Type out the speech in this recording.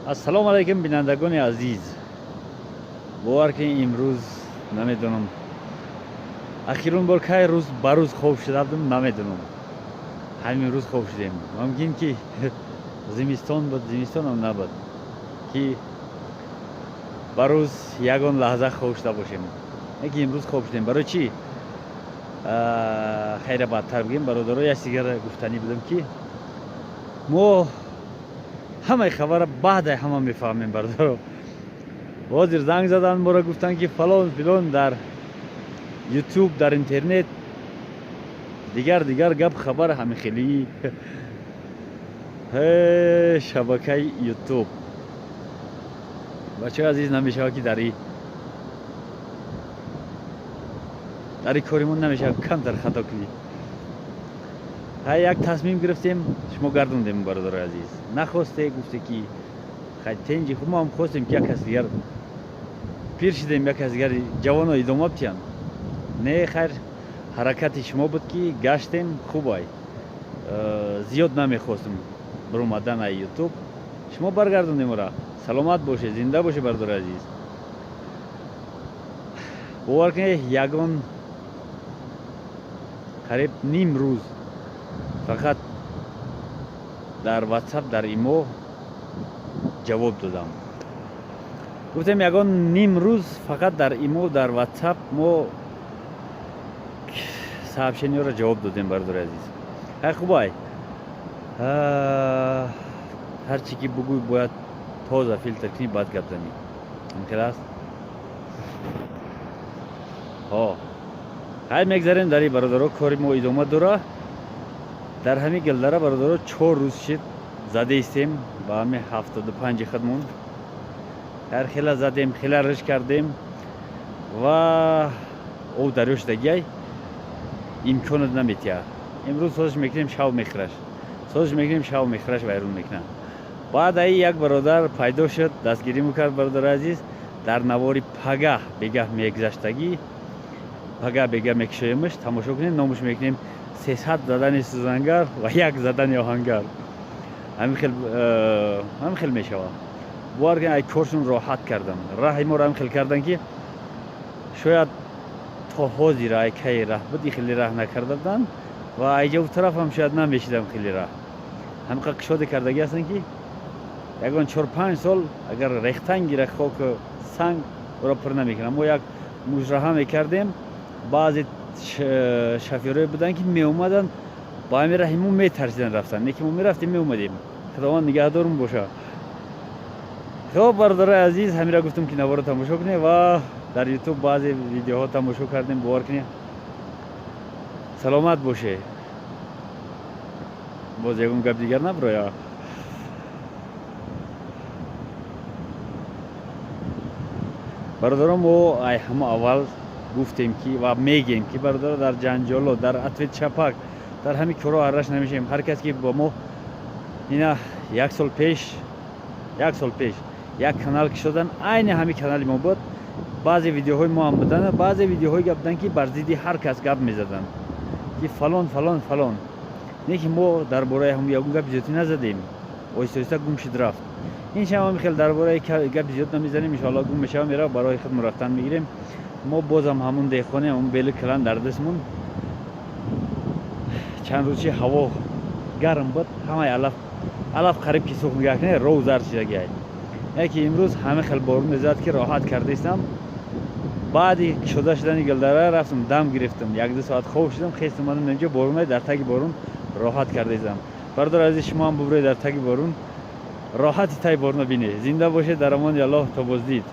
ассалому алайкум бинандагони азиз. бовар ки имрӯз намедонам ахирон бор кай рӯз ба рӯз хоб шуда будам намедонам. ҳамин рӯз хоб шудем. Мумкин ки зимистон буд, зимистонам набуд ки ба рӯз ягон лаҳза хоб шуда бошем. Яки имрӯз хоб шудем. Барои чӣ? хайра бадтар бигем. Бародаро як сигар гуфтанӣ будам ки мо ҳамаи хабара баъда ҳама мефаҳмем. Бародаро ҳозир занг задан моро гуфтанд ки фалон филон дар ютуб, дар интернет дигар гап хабар ҳамихелии шабакаи ютуб. бачаҳои азиз, намешавад ки дар коримон намешавад камтар хато кунӣ. як тасмим гирифтем, шумо гардондем. Бародарои азиз, нахосте гуфте ки тенҷи хуб мо ҳам хостем ки як каси дигар пир шидем, як каси дигар ҷавоно идома битиҳанд. Не хайр, ҳаракати шумо буд ки гаштем. Хубай зиёд намехостем баромадан ай ютуб. шумо баргардондем ора. саломат боше, зинда боше. Бародарои азиз, бовар кунед, ягон қариб ним рӯз фақат дар ватсап, дар имо ҷавоб додам. гуфтем ягон ним рӯз фақат дар имо, дар ватсап мо сообщениёро ҷавоб додем. Бародарои азиз, ҳай хубай, ҳар чӣ ки бугӯй бояд тоза филтр кунӣ, баъд гап занӣ. мумкин аст? ҳай мегзарем дар бародаро. кори мо идома дора. дар ҳамин гилдара бародаро 4 рӯз шид зада истем ба ҳамин 75 худмон. ҳар хела задем, хела риш кардем ва об дарё шудагиай имконат наметиҳа. имрӯз созиш мекунем, шав мехӯраш, созиш мекунем, шав мехӯраш вайрон мекунад. баъд аи як бародар пайдо шуд, дастгирӣ мекард. Бародари азиз, дар навори пага бега мегзаштагӣ, пага бега мекушоемаш. тамошо кунем, номуш мекунем 300 задани сӯзангар ва 1 задани оҳангар. ҳамин хел мешавад. бовар кунед, ай коршон роҳат кардам. раҳи моро ҳамин хел кардан ки шояд то ҳозир ай кай раҳ буд, хеле раҳ накарда буданд ва айҷаву тарафам шояд намешидам хеле раҳ. ҳамқа кушода кардагӣ ҳастанд ки ягон 4-5 сол агар рехтан гира хоку санг ора пур намекунам. мо як мужраҳа мекардем. баъзе шофёрое буданд ки меомаданд ба ҳамин раҳи мо метарсидан рафтан. не ки мо мерафтем, меомадем. худованд нигаҳдормон боша. хуб, бародарои азиз, ҳаминро гуфтам ки наворо тамошо кунем ва дар ютуб баъзе видеоҳо тамошо кардем. бовар кунед, саломат боше. боз ягон гап дигар наброя. бародаро, мо ай ҳама аввал гуфтем ки ва мегем ки бародаро, дар ҷанҷоло, дар ответ чапак, дар ҳамин корҳо арраш намешавем. ҳар кас ки ба мо ина 1 сол пеш як канал кушодан, айни ҳамин канали мо буд. баъзе видеоҳои мо ҳам буданд, баъзе видеоҳои гап буданд ки бар зидди ҳар кас гап мезаданд ки фалон. не ки мо дар бораи ҳам ягон гап зиёдӣ назадем. оҳиста оҳиста гум шуд рафт. иншалло ҳамин хел дар бораи гап зиёд намезанем. иншалло гум мешава, мера барои худ рафтан мегирем. мо бозам ҳамун деҳқоне, ҳамун бели калан дар дастмон. чанд рӯз чи ҳаво гарм буд, ҳамаи алаф қариб ки сухмигак не роҳу зард шудагиай. яки имрӯз ҳамин хел борун мезад ки роҳат кардаистам. баъди кушода шудани гилдара рафтам, дам гирифтам, 1-2 соат хоб шудам, хестам омадам инҷо. борунай дар таги борун роҳат кардаистам. бародари азиз, шумо ҳам бубуред дар таги борун, роҳати таги боруна бинед. зинда бошед. дар амони Аллоҳ. то боздид.